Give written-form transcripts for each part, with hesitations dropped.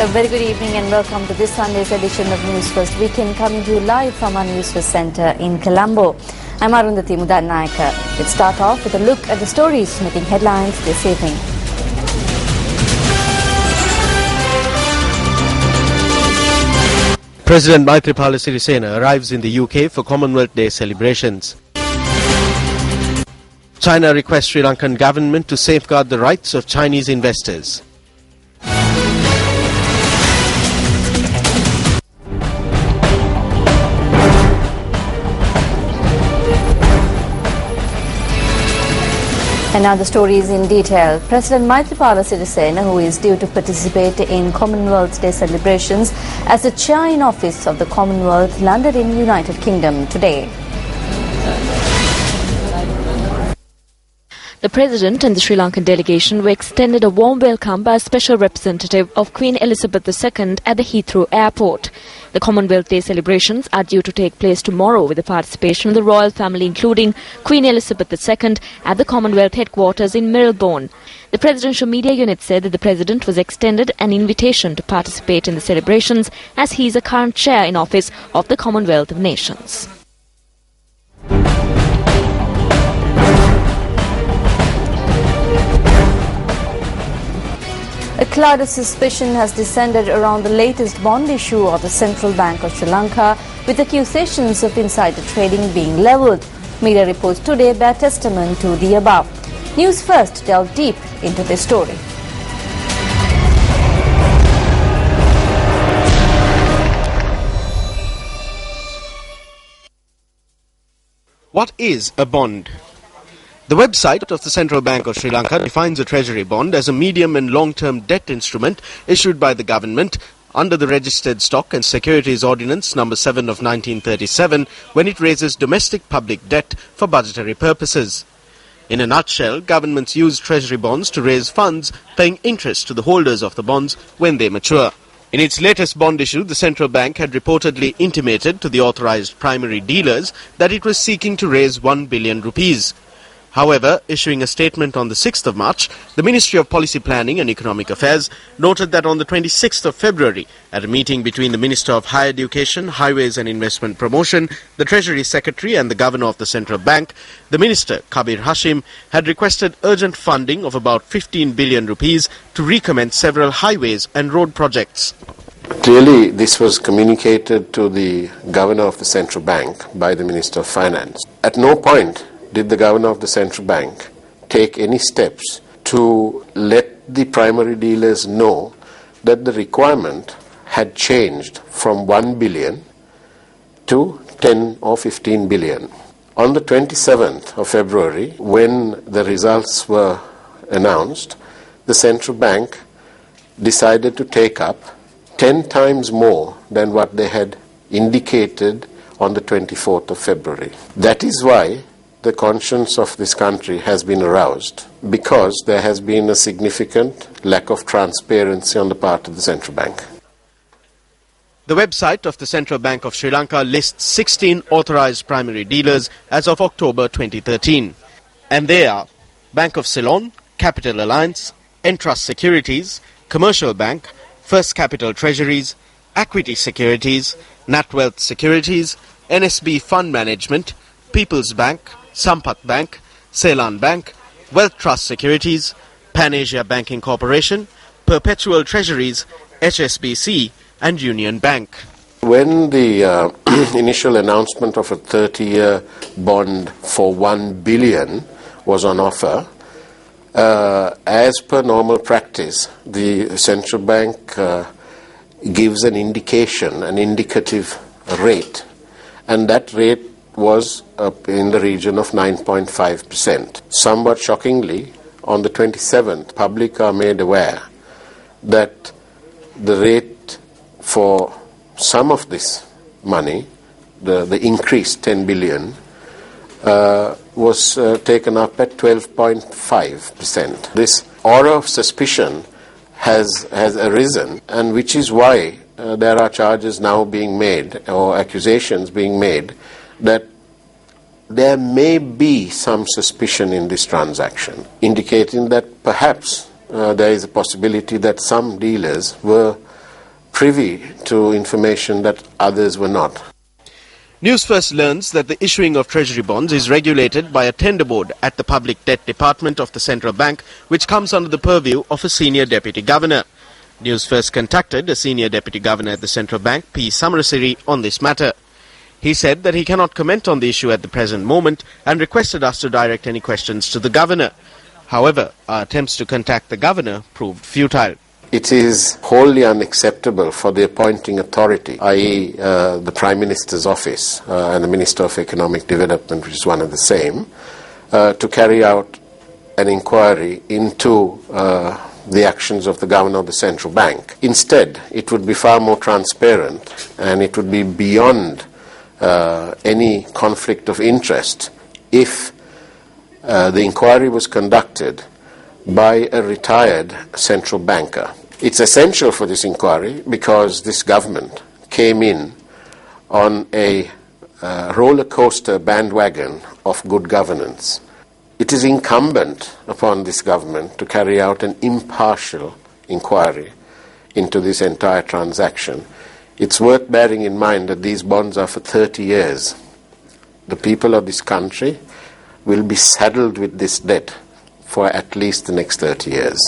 very good evening and welcome to this Sunday's edition of Newsfirst Weekend, coming to you live from our Newsfirst Centre in Colombo. I'm Arundhati Mudanayaka. Let's start off with a look at the stories making headlines this evening. President Maithripala Sirisena arrives in the UK for Commonwealth Day celebrations. China requests Sri Lankan government to safeguard the rights of Chinese investors. And now the stories in detail. President Maithripala Sirisena, who is due to participate in Commonwealth Day celebrations as the chair in office of the Commonwealth, landed in United Kingdom today. The President and the Sri Lankan delegation were extended a warm welcome by a special representative of Queen Elizabeth II at the Heathrow Airport. The Commonwealth Day celebrations are due to take place tomorrow with the participation of the royal family, including Queen Elizabeth II, at the Commonwealth headquarters in Marylebone. The presidential media unit said that the President was extended an invitation to participate in the celebrations as he is a current chair in office of the Commonwealth of Nations. A cloud of suspicion has descended around the latest bond issue of the Central Bank of Sri Lanka, with accusations of insider trading being levelled. Media reports today bear testament to the above. News First delved deep into this story. What is a bond? The website of the Central Bank of Sri Lanka defines a treasury bond as a medium and long-term debt instrument issued by the government under the Registered Stock and Securities Ordinance No. 7 of 1937 when it raises domestic public debt for budgetary purposes. In a nutshell, governments use treasury bonds to raise funds, paying interest to the holders of the bonds when they mature. In its latest bond issue, the central bank had reportedly intimated to the authorized primary dealers that it was seeking to raise 1 billion rupees. However, issuing a statement on the 6th of March, the Ministry of Policy Planning and Economic Affairs noted that on the 26th of February, at a meeting between the Minister of Higher Education, Highways and Investment Promotion, the Treasury Secretary and the Governor of the Central Bank, the Minister, Kabir Hashim, had requested urgent funding of about 15 billion rupees to recommence several highways and road projects. Clearly, this was communicated to the Governor of the Central Bank by the Minister of Finance. At no point did the Governor of the Central Bank take any steps to let the primary dealers know that the requirement had changed from 1 billion to 10 or 15 billion. On the 27th of February, when the results were announced, the Central Bank decided to take up 10 times more than what they had indicated on the 24th of February. That is why the conscience of this country has been aroused, because there has been a significant lack of transparency on the part of the central bank. The website of the Central Bank of Sri Lanka lists 16 authorized primary dealers as of October 2013. And they are Bank of Ceylon, Capital Alliance, Entrust Securities, Commercial Bank, First Capital Treasuries, Equity Securities, NatWealth Securities, NSB Fund Management, People's Bank, Sampath Bank, Ceylon Bank, Wealth Trust Securities, Pan Asia Banking Corporation, Perpetual Treasuries, HSBC and Union Bank. When the initial announcement of a 30-year bond for 1 billion was on offer, as per normal practice, the central bank gives an indication, an indicative rate, and that rate was in the region of 9.5%. Somewhat shockingly, on the 27th, public are made aware that the rate for some of this money, the increased 10 billion, was taken up at 12.5%. This aura of suspicion has arisen, and which is why there are charges now being made, or accusations being made, that there may be some suspicion in this transaction, indicating that perhaps there is a possibility that some dealers were privy to information that others were not. Newsfirst learns that the issuing of treasury bonds is regulated by a tender board at the Public Debt Department of the Central Bank, which comes under the purview of a senior deputy governor. Newsfirst contacted a senior deputy governor at the Central Bank, P. Samarasiri, on this matter. He said that he cannot comment on the issue at the present moment and requested us to direct any questions to the governor. However, our attempts to contact the governor proved futile. It is wholly unacceptable for the appointing authority, i.e. The Prime Minister's office and the Minister of Economic Development, which is one and the same, to carry out an inquiry into the actions of the Governor of the Central Bank. Instead, it would be far more transparent and it would be beyond any conflict of interest if the inquiry was conducted by a retired central banker. It's essential for this inquiry because this government came in on a roller coaster bandwagon of good governance. It is incumbent upon this government to carry out an impartial inquiry into this entire transaction. It's worth bearing in mind that these bonds are for 30 years. The people of this country will be saddled with this debt for at least the next 30 years.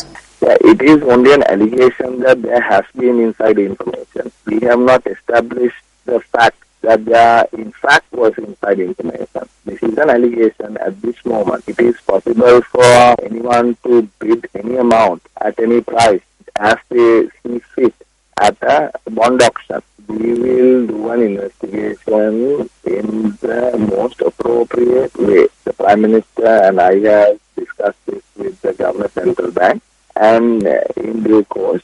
Yeah, it is only an allegation that there has been inside information. We have not established the fact that there in fact was inside information. This is an allegation at this moment. It is possible for anyone to bid any amount at any price as they see fit at a bond auction. We will do an investigation in the most appropriate way. The Prime Minister and I have discussed this with the Governor Central Bank, and in due course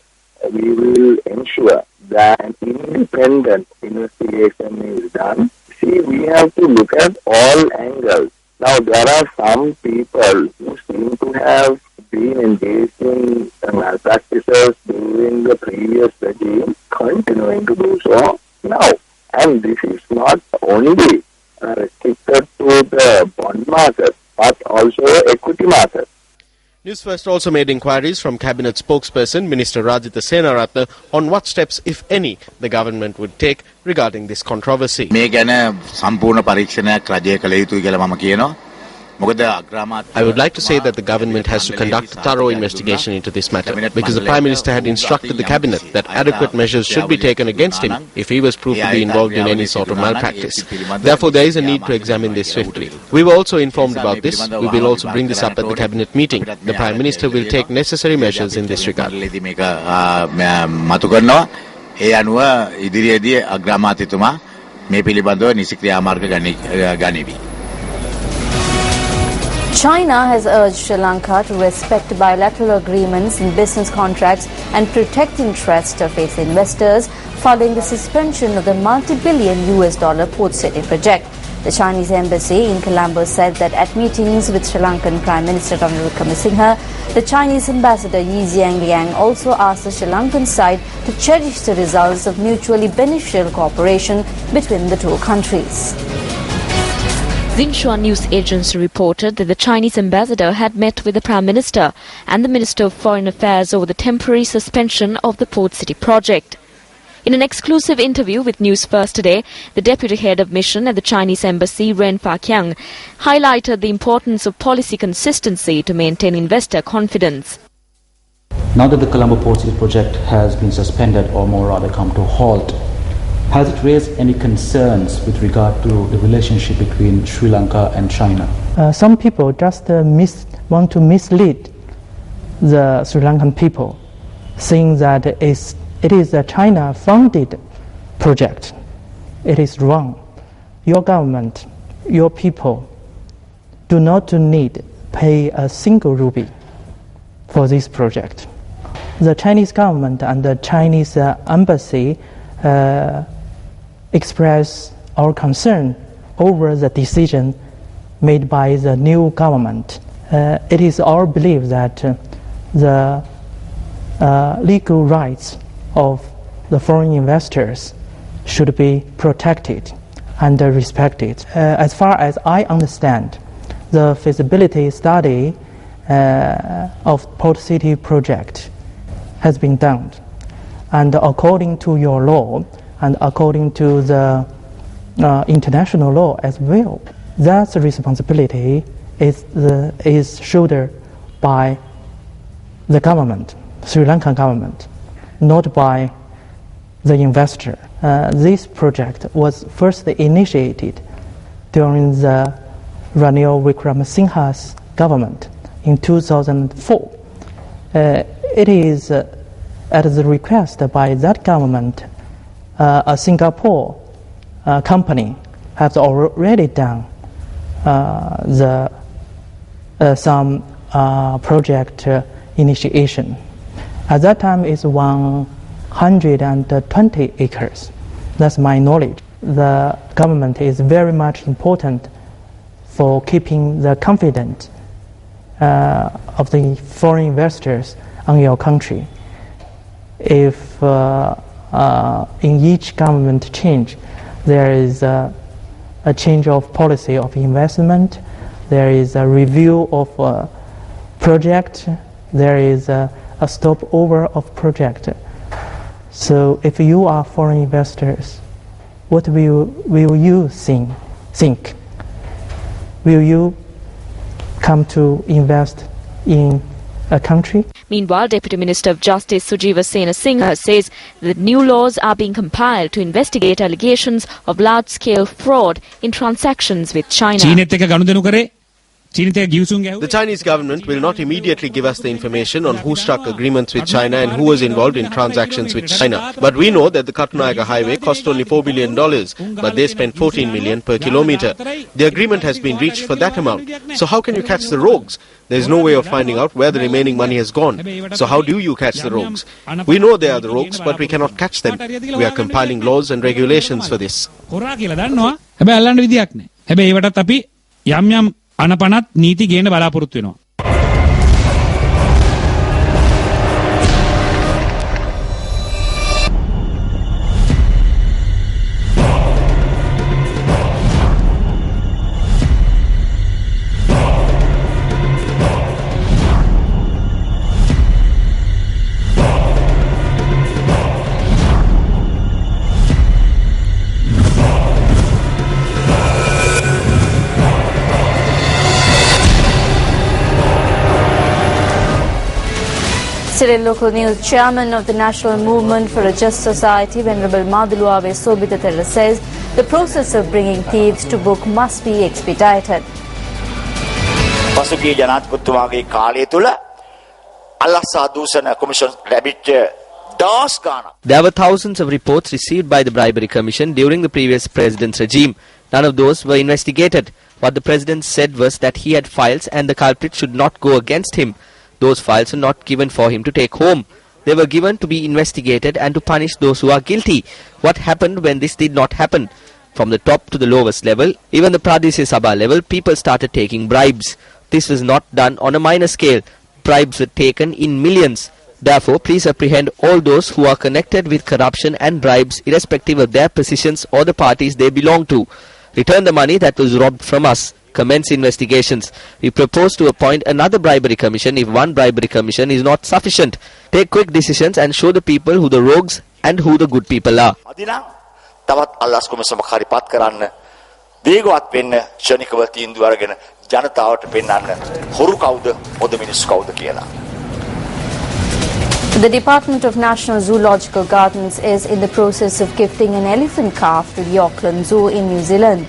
we will ensure that an independent investigation is done. See, we have to look at all angles. Now, there are some people who seem to have been engaged in malpractices during the previous regime, continuing to do so now. And this is not only restricted to the bond market, but also equity market. Newsfirst also made inquiries from Cabinet spokesperson Minister Rajitha Senaratne on what steps, if any, the government would take regarding this controversy. මේ ගැන සම්පූර්ණ පරීක්ෂණයක් රජය කළ යුතුයි කියලා මම කියනවා. I would like to say that the government has to conduct a thorough investigation into this matter because the Prime Minister had instructed the Cabinet that adequate measures should be taken against him if he was proved to be involved in any sort of malpractice. Therefore, there is a need to examine this swiftly. We were also informed about this. We will also bring this up at the Cabinet meeting. The Prime Minister will take necessary measures in this regard. ඒ අනුව ඉදිරියේදී අග්‍රාමාත්‍යතුමා මේ පිළිබඳව නිසි ක්‍රියාමාර්ග ගනිවි. China has urged Sri Lanka to respect bilateral agreements and business contracts and protect interests of its investors following the suspension of the multi-billion US dollar Port City project. The Chinese embassy in Colombo said that at meetings with Sri Lankan Prime Minister Ranil Wickremesinghe, the Chinese ambassador Yi Zhengliang also asked the Sri Lankan side to cherish the results of mutually beneficial cooperation between the two countries. Xinhua News Agency reported that the Chinese ambassador had met with the Prime Minister and the Minister of Foreign Affairs over the temporary suspension of the Port City project. In an exclusive interview with Newsfirst today, the Deputy Head of Mission at the Chinese Embassy, Ren Fa-Kiang, highlighted the importance of policy consistency to maintain investor confidence. Now that the Colombo Port City project has been suspended, or more rather come to a halt, has it raised any concerns with regard to the relationship between Sri Lanka and China? Some people just want to mislead the Sri Lankan people, saying that it is a China-funded project. It is wrong. Your government, your people, do not need pay a single rupee for this project. The Chinese government and the Chinese embassy express our concern over the decision made by the new government. It is our belief that the legal rights of the foreign investors should be protected and respected. As far as I understand, the feasibility study of Port City project has been done. and according to your law and according to the international law as well. That responsibility is shouldered by the government, Sri Lankan government, not by the investor. This project was first initiated during the Ranil Wickremesinghe's government in 2004. It is at the request by that government, a Singapore company has already done some project initiation. At that time, it's 120 acres. That's my knowledge. The government is very much important for keeping the confidence of the foreign investors on your country. If in each government change, there is a change of policy of investment, there is a review of project, there is a stopover of project. So if you are foreign investors, what will you think? Will you come to invest in a country? Meanwhile, Deputy Minister of Justice Sujiva Senasinghe says that new laws are being compiled to investigate allegations of large-scale fraud in transactions with China. The Chinese government will not immediately give us the information on who struck agreements with China and who was involved in transactions with China. But we know that the Kattunayaka highway cost only $4 billion, but they spent $14 million per kilometre. The agreement has been reached for that amount. So how can you catch the rogues? There is no way of finding out where the remaining money has gone. So how do you catch the rogues? We know they are the rogues, but we cannot catch them. We are compiling laws and regulations for this. අනපනත් නීති ගේන්න බලාපොරොත්තු වෙනවා. Still local news, Chairman of the National Movement for a Just Society, Venerable Maduluave Sobitathela says the process of bringing thieves to book must be expedited. පසුගිය ජනාධිපතිතුමාගේ කාලය තුල අල්ලසා දූෂණ commission ලැබිච්ච දහස් ගාණක්. There were thousands of reports received by the Bribery Commission during the previous president's regime. None of those were investigated. What the president said was that he had files and the culprit should not go against him. Those files are not given for him to take home. They were given to be investigated and to punish those who are guilty. What happened when this did not happen? From the top to the lowest level, even the Pradeshiya Sabha level, people started taking bribes. This was not done on a minor scale. Bribes were taken in millions. Therefore, please apprehend all those who are connected with corruption and bribes, irrespective of their positions or the parties they belong to. Return the money that was robbed from us. Commence investigations. We propose to appoint another bribery commission if one bribery commission is not sufficient. Take quick decisions and show the people who the rogues and who the good people are. තවත් අල්ලාස් කොමිසම හරිපත් කරන්න වේගවත් වෙන්න ශනිකව තීන්දුව අරගෙන ජනතාවට පෙන්වන්න හොරු කවුද හොද මිනිස්සු කවුද කියලා. The Department of National Zoological Gardens is in the process of gifting an elephant calf to the Auckland Zoo in New Zealand.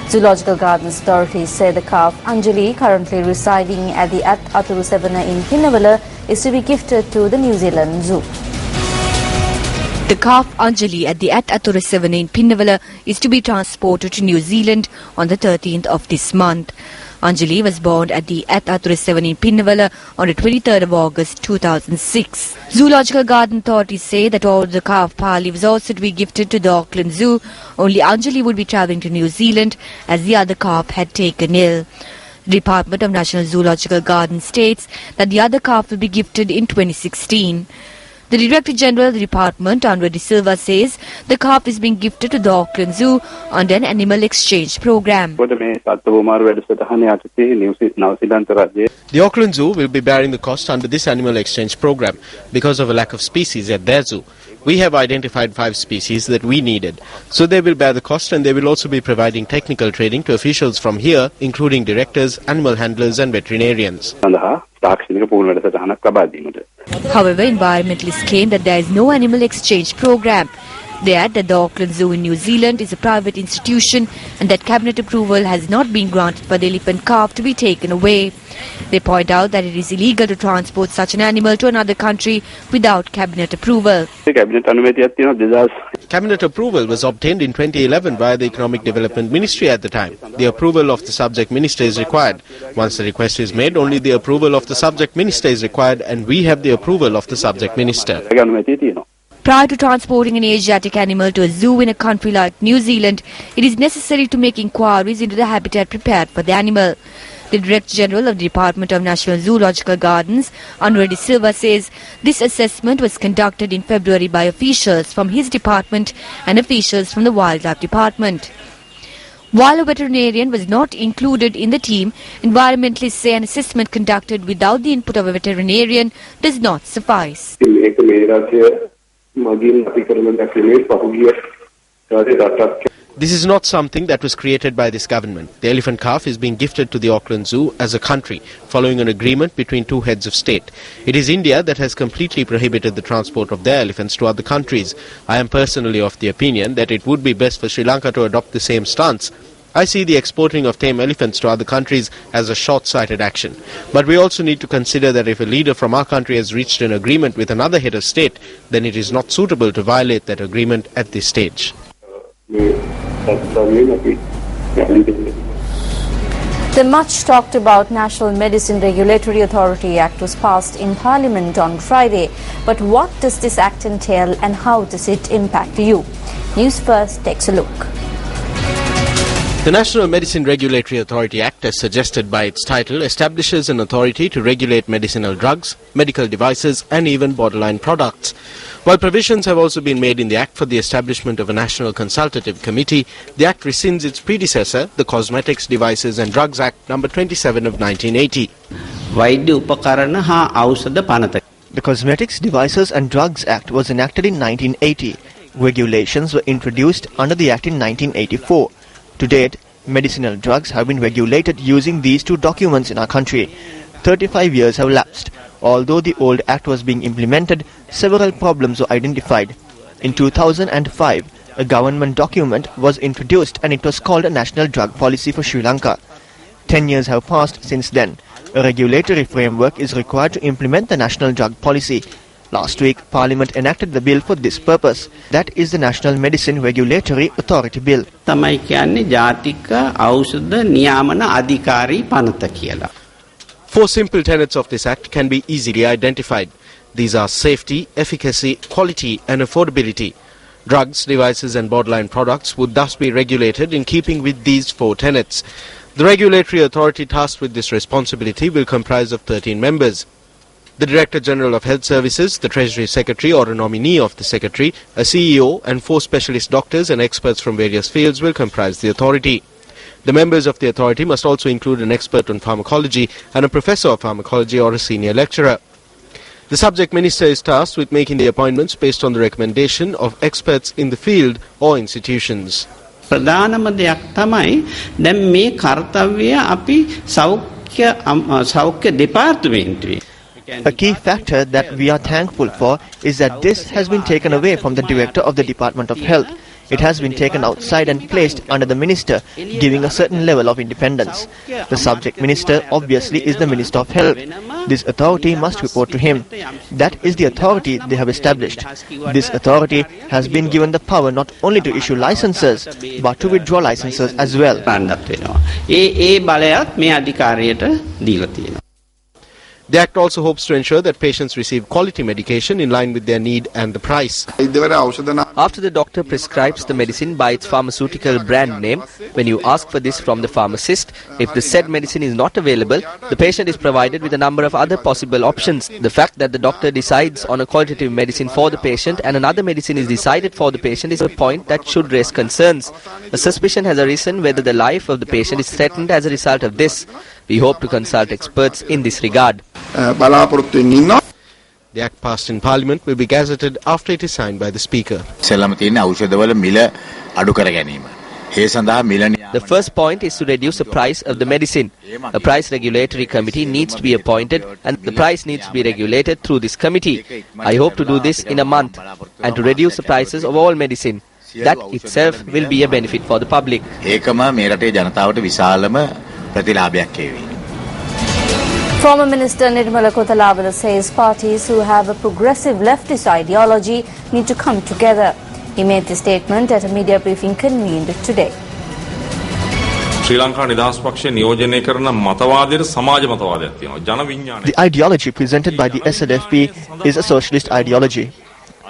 Zoological Gardens authorities say the calf Anjali, currently residing at the At Aturusevana in Pinnavalla, is to be gifted to the New Zealand Zoo. The calf Anjali at the At Aturusevana in Pinnavalla is to be transported to New Zealand on the 13th of this month. Anjali was born at the At Aturusevana in Pinnavalla on the 23rd of August 2006. Zoological Garden authorities say that all the calf Pali was also to be gifted to the Auckland Zoo. Only Anjali would be travelling to New Zealand as the other calf had taken ill. The Department of National Zoological Gardens states that the other calf will be gifted in 2016. The Director General of the Department, Anwar De Silva, says the calf is being gifted to the Auckland Zoo under an animal exchange program. The Auckland Zoo will be bearing the cost under this animal exchange program because of a lack of species at their zoo. We have identified 5 species that we needed, so they will bear the cost, and they will also be providing technical training to officials from here, including directors, animal handlers and veterinarians. However, environmentalists claim that there is no animal exchange program. They add that the Auckland Zoo in New Zealand is a private institution and that cabinet approval has not been granted for the elephant calf to be taken away. They point out that it is illegal to transport such an animal to another country without cabinet approval. Cabinet approval was obtained in 2011 via the Economic Development Ministry at the time. The approval of the subject minister is required. Once the request is made, only the approval of the subject minister is required, and we have the approval of the subject minister. Prior to transporting an Asiatic animal to a zoo in a country like New Zealand, it is necessary to make inquiries into the habitat prepared for the animal. The Director General of the Department of National Zoological Gardens, Anwar De Silva, says this assessment was conducted in February by officials from his department and officials from the Wildlife Department. While a veterinarian was not included in the team, environmentalists say an assessment conducted without the input of a veterinarian does not suffice. This is not something that was created by this government. The elephant calf is being gifted to the Auckland Zoo as a country, following an agreement between 2 heads of state. It is India that has completely prohibited the transport of their elephants to other countries. I am personally of the opinion that it would be best for Sri Lanka to adopt the same stance. I see the exporting of tame elephants to other countries as a short-sighted action. But we also need to consider that if a leader from our country has reached an agreement with another head of state, then it is not suitable to violate that agreement at this stage. The much talked about National Medicine Regulatory Authority Act was passed in Parliament on Friday. But what does this act entail and how does it impact you? News First takes a look. The National Medicine Regulatory Authority Act, as suggested by its title, establishes an authority to regulate medicinal drugs, medical devices and even borderline products. While provisions have also been made in the Act for the establishment of a National Consultative Committee, the Act rescinds its predecessor, the Cosmetics, Devices and Drugs Act No. 27 of 1980. The Cosmetics, Devices and Drugs Act was enacted in 1980. Regulations were introduced under the Act in 1984. To date, medicinal drugs have been regulated using these 2 documents in our country. 35 years have lapsed. Although the old Act was being implemented, several problems were identified. In 2005, a government document was introduced and it was called a National Drug Policy for Sri Lanka. 10 years have passed since then. A regulatory framework is required to implement the National Drug Policy. Last week, Parliament enacted the bill for this purpose. That is the National Medicine Regulatory Authority Bill. 4 simple tenets of this Act can be easily identified. These are safety, efficacy, quality and affordability. Drugs, devices and borderline products would thus be regulated in keeping with these 4 tenets. The regulatory authority tasked with this responsibility will comprise of 13 members. The Director General of Health Services, the Treasury Secretary or a nominee of the Secretary, a CEO and 4 specialist doctors and experts from various fields will comprise the authority. The members of the authority must also include an expert on pharmacology and a professor of pharmacology or a senior lecturer. The subject minister is tasked with making the appointments based on the recommendation of experts in the field or institutions. ප්‍රධානම දෙයක් තමයි දැන් මේ කාර්යය අපි සෞඛ්‍ය දෙපාර්තමේන්තුවේ. A key factor that we are thankful for is that this has been taken away from the Director of the Department of Health. It has been taken outside and placed under the Minister, giving a certain level of independence. The subject minister obviously is the Minister of Health. This authority must report to him. That is the authority they have established. This authority has been given the power not only to issue licenses, but to withdraw licenses as well. The Act also hopes to ensure that patients receive quality medication in line with their need and the price. After the doctor prescribes the medicine by its pharmaceutical brand name, when you ask for this from the pharmacist, if the said medicine is not available, the patient is provided with a number of other possible options. The fact that the doctor decides on a qualitative medicine for the patient and another medicine is decided for the patient is a point that should raise concerns. A suspicion has arisen whether the life of the patient is threatened as a result of this. We hope to consult experts in this regard. The Act passed in Parliament will be gazetted after it is signed by the Speaker. The first point is to reduce the price of the medicine. A price regulatory committee needs to be appointed and the price needs to be regulated through this committee. I hope to do this in a month and to reduce the prices of all medicine. That itself will be a benefit for the public. Former Minister Nirmala Kotalawala says parties who have a progressive leftist ideology need to come together. He made this statement at a media briefing convened today. The ideology presented by the SNFP is a socialist ideology.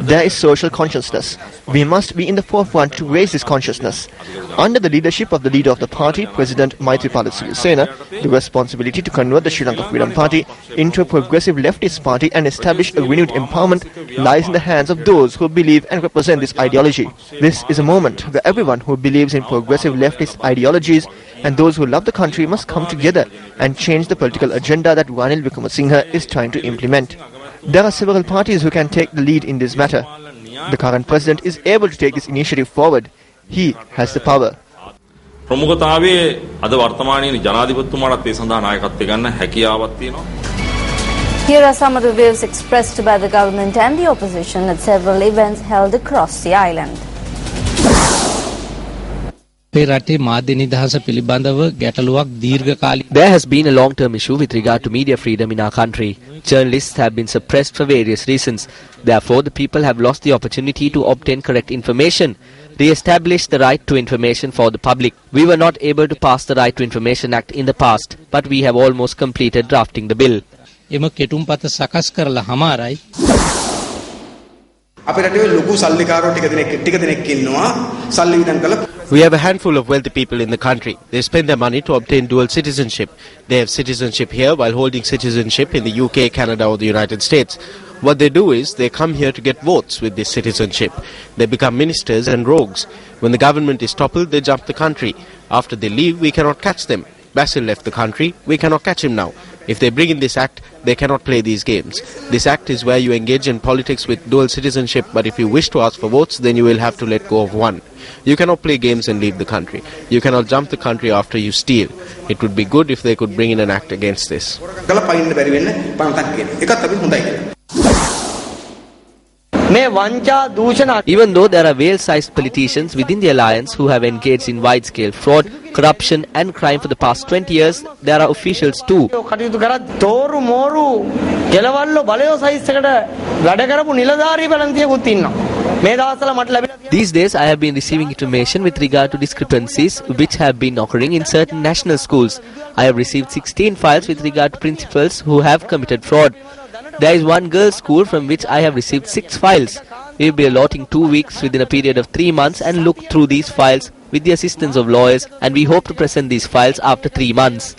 There is social consciousness. We must be in the forefront to raise this consciousness. Under the leadership of the leader of the party, President Maithripala Sirisena, the responsibility to convert the Sri Lanka Freedom Party into a progressive leftist party and establish a renewed empowerment lies in the hands of those who believe and represent this ideology. This is a moment where everyone who believes in progressive leftist ideologies and those who love the country must come together and change the political agenda that Ranil Wickremesinghe is trying to implement. There are several parties who can take the lead in this matter. The current president is able to take this initiative forward. He has the power. Here are some of the views expressed by the government and the opposition at several events held across the island. There has been a long-term issue with regard to media freedom in our country. Journalists have been suppressed for various reasons. Therefore, the people have lost the opportunity to obtain correct information. Re-establish the right to information for the public. We were not able to pass the Right to Information Act in the past, but we have almost completed drafting the bill. We have a handful of wealthy people in the country. They spend their money to obtain dual citizenship. They have citizenship here while holding citizenship in the UK, Canada or the United States. What they do is they come here to get votes with this citizenship. They become ministers and rogues. When the government is toppled, they jump the country. After they leave, we cannot catch them. Basil left the country. We cannot catch him now. If they bring in this act, they cannot play these games. This act is where you engage in politics with dual citizenship, but if you wish to ask for votes, then you will have to let go of one. You cannot play games and leave the country. You cannot jump the country after you steal. It would be good if they could bring in an act against this. Even though there are whale-sized politicians within the alliance who have engaged in wide-scale fraud, corruption and crime for the past 20 years, there are officials too. These days I have been receiving information with regard to discrepancies which have been occurring in certain national schools. I have received 16 files with regard to principals who have committed fraud. There is one girls' school from which I have received 6 files. We will be allotting 2 weeks within a period of 3 months and look through these files with the assistance of lawyers, and we hope to present these files after 3 months.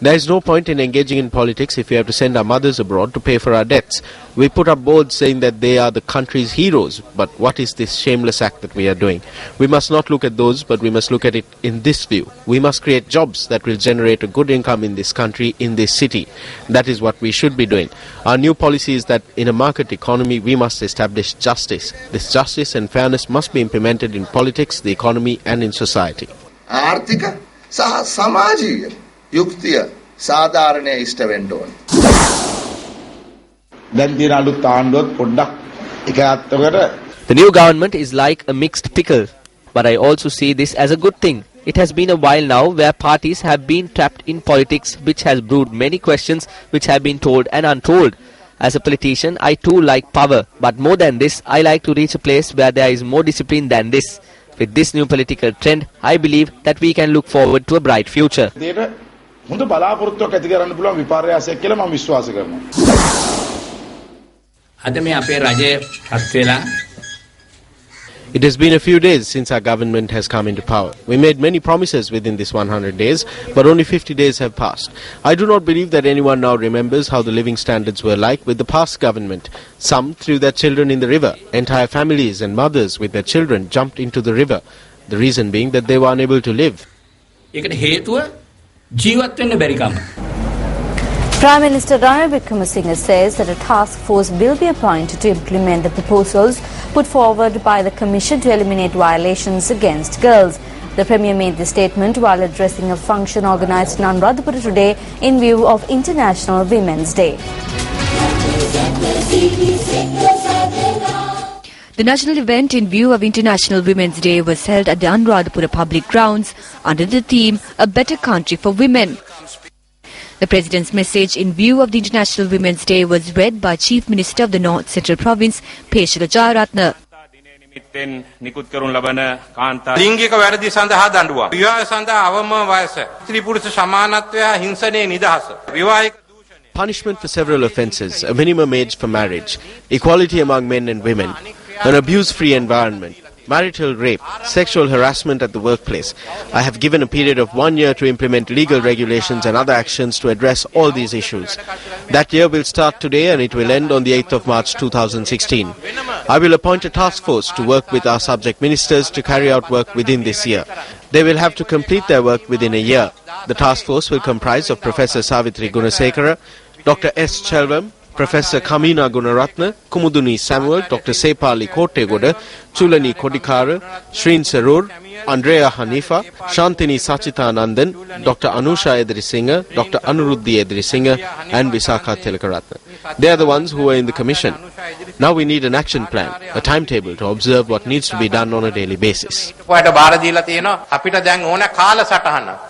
There is no point in engaging in politics if we have to send our mothers abroad to pay for our debts. We put up boards saying that they are the country's heroes, but what is this shameless act that we are doing? We must not look at those, but we must look at it in this view. We must create jobs that will generate a good income in this country, in this city. That is what we should be doing. Our new policy is that in a market economy, we must establish justice. This justice and fairness must be implemented in politics, the economy and in society. යුක්තිය සාධාරණය ඉෂ්ට වෙන්න ඕන. දැන් දින අලුත් ආණ්ඩුවත් පොඩ්ඩක් එක අත්තකට. The new government is like a mixed pickle, but I also see this as a good thing. It has been a while now where parties have been trapped in politics, which has brewed many questions which have been told and untold. As a politician, I too like power, but more than this, I like to reach a place where there is more discipline than this. With this new political trend, I believe that we can look forward to a bright future. It has been a few days since our government has come into power. We made many promises within this 100 days, but only 50 days have passed. I do not believe that anyone now remembers how the living standards were like with the past government. Some threw their children in the river. Entire families and mothers with their children jumped into the river. The reason being that they were unable to live. Prime Minister Ranil Wickremesinghe says that a task force will be appointed to implement the proposals put forward by the Commission to eliminate violations against girls. The Premier made this statement while addressing a function organised in Anuradhapura today in view of International Women's Day. The national event in view of International Women's Day was held at the Anuradhapura public grounds under the theme A Better Country for Women. The President's message in view of the International Women's Day was read by Chief Minister of the North Central Province, Peshula Jayaratne. ලිංගික වැරදි සඳහා දඬුවම් විවාහ සඳහා අවම වයස ස්ත්‍රී පුරුෂ සමානත්වය හිංසනයේ නිදහස විවාහික punishment for several offences, a minimum age for marriage, equality among men and women, an abuse-free environment, marital rape, sexual harassment at the workplace. I have given a period of 1 year to implement legal regulations and other actions to address all these issues. That year will start today and it will end on the 8th of March 2016. I will appoint a task force to work with our subject ministers to carry out work within this year. They will have to complete their work within a year. The task force will comprise of Professor Savitri Gunasekara, Dr. S. Chelvam, Professor Kamina Gunaratne, Kumuduni Samuel, Dr. Sepali Kotegoda, Chulani Kodikara, Shreen Sarur, Andrea Hanifa, Shantini Sachitanandan, Dr. Anusha Edrisinghe, Dr. Anuruddhi Edrisinghe and Visakha Tilakaratne. They are the ones who are in the commission. Now we need an action plan, a timetable to observe what needs to be done on a daily basis.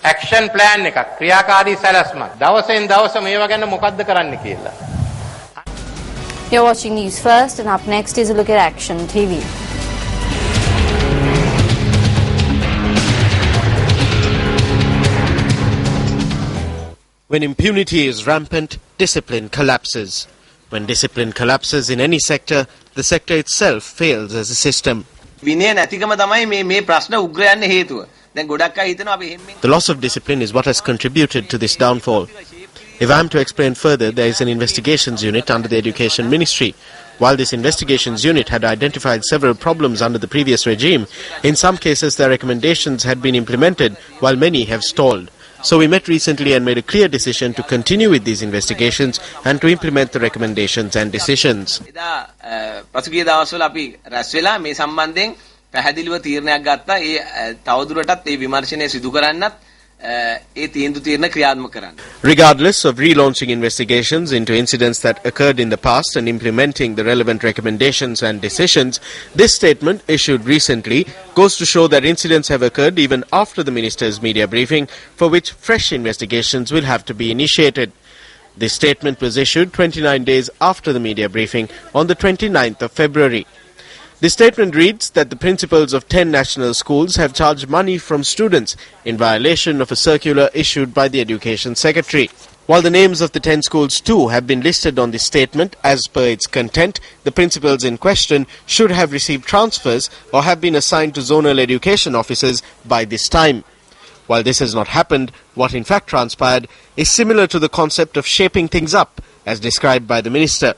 action plan එකක් ක්‍රියාකාරී සැලැස්මක් දවසෙන් දවස මේවා ගැන මොකද්ද කරන්න කියලා. You're watching News First, and up next is a look at Action TV. When impunity is rampant, discipline collapses. When discipline collapses in any sector, the sector itself fails as a system. The loss of discipline is what has contributed to this downfall. If I am to explain further, there is an investigations unit under the Education Ministry. While this investigations unit had identified several problems under the previous regime, in some cases their recommendations had been implemented while many have stalled. So we met recently and made a clear decision to continue with these investigations and to implement the recommendations and decisions. Regardless of relaunching investigations into incidents that occurred in the past and implementing the relevant recommendations and decisions, this statement issued recently goes to show that incidents have occurred even after the minister's media briefing, for which fresh investigations will have to be initiated. This statement was issued 29 days after the media briefing on the 29th of February. The statement reads that the principals of 10 national schools have charged money from students in violation of a circular issued by the Education Secretary. While the names of the 10 schools too have been listed on this statement as per its content, the principals in question should have received transfers or have been assigned to zonal education officers by this time. While this has not happened, what in fact transpired is similar to the concept of shaping things up as described by the minister.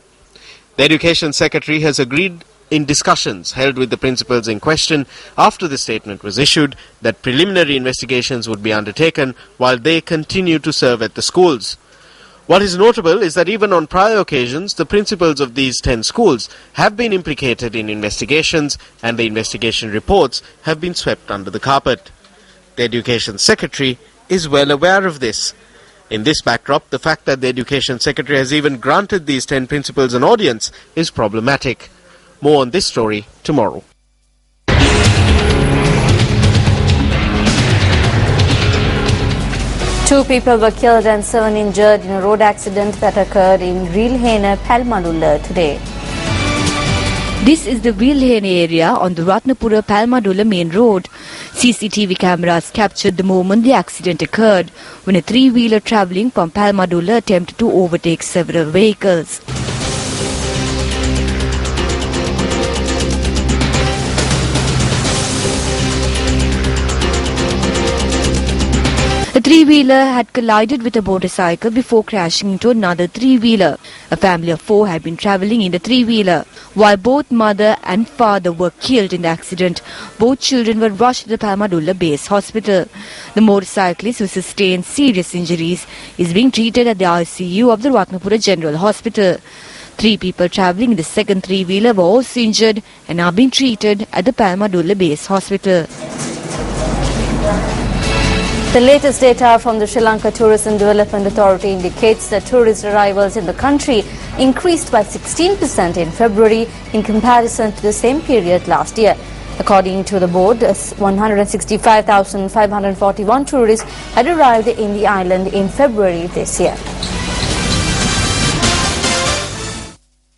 The Education Secretary has agreed in discussions held with the principals in question after the statement was issued that preliminary investigations would be undertaken while they continue to serve at the schools. What is notable is that even on prior occasions, the principals of these 10 schools have been implicated in investigations and the investigation reports have been swept under the carpet. The Education Secretary is well aware of this. In this backdrop, the fact that the Education Secretary has even granted these 10 principals an audience is problematic. More on this story tomorrow. 2 people were killed and 7 injured in a road accident that occurred in Rilhena, Palmadulla today. This is the Rilhena area on the Ratnapura Palmadulla main road. CCTV cameras captured the moment the accident occurred when a 3-wheeler travelling from Palmadulla attempted to overtake several vehicles. The 3-wheeler had collided with a motorcycle before crashing into another 3-wheeler. A family of 4 had been travelling in the 3-wheeler. While both mother and father were killed in the accident, both children were rushed to the Palmadulla base hospital. The motorcyclist, who sustained serious injuries, is being treated at the ICU of the Ratnapura General Hospital. 3 people travelling in the second 3-wheeler were also injured and are being treated at the Palmadulla base hospital. The latest data from the Sri Lanka Tourism Development Authority indicates that tourist arrivals in the country increased by 16% in February in comparison to the same period last year. According to the board, 165,541 tourists had arrived in the island in February this year.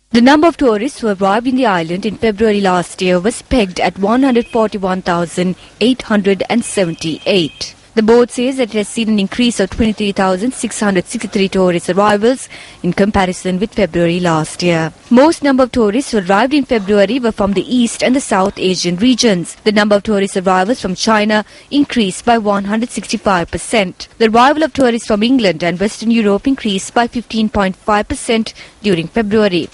The number of tourists who arrived in the island in February last year was pegged at 141,878. The board says that it has seen an increase of 23,663 tourist arrivals in comparison with February last year. Most number of tourists who arrived in February were from the East and the South Asian regions. The number of tourist arrivals from China increased by 165%. The arrival of tourists from England and Western Europe increased by 15.5% during February.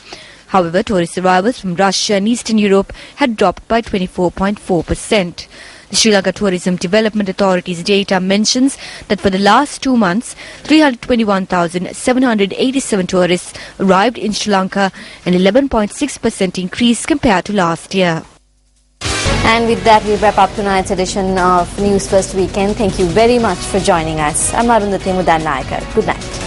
However, tourist arrivals from Russia and Eastern Europe had dropped by 24.4%. The Sri Lanka Tourism Development Authority's data mentions that for the last 2 months, 321,787 tourists arrived in Sri Lanka, an 11.6% increase compared to last year. And with that, we wrap up tonight's edition of News First Weekend. Thank you very much for joining us. I'm Arundhati Mudanayakar. Good night.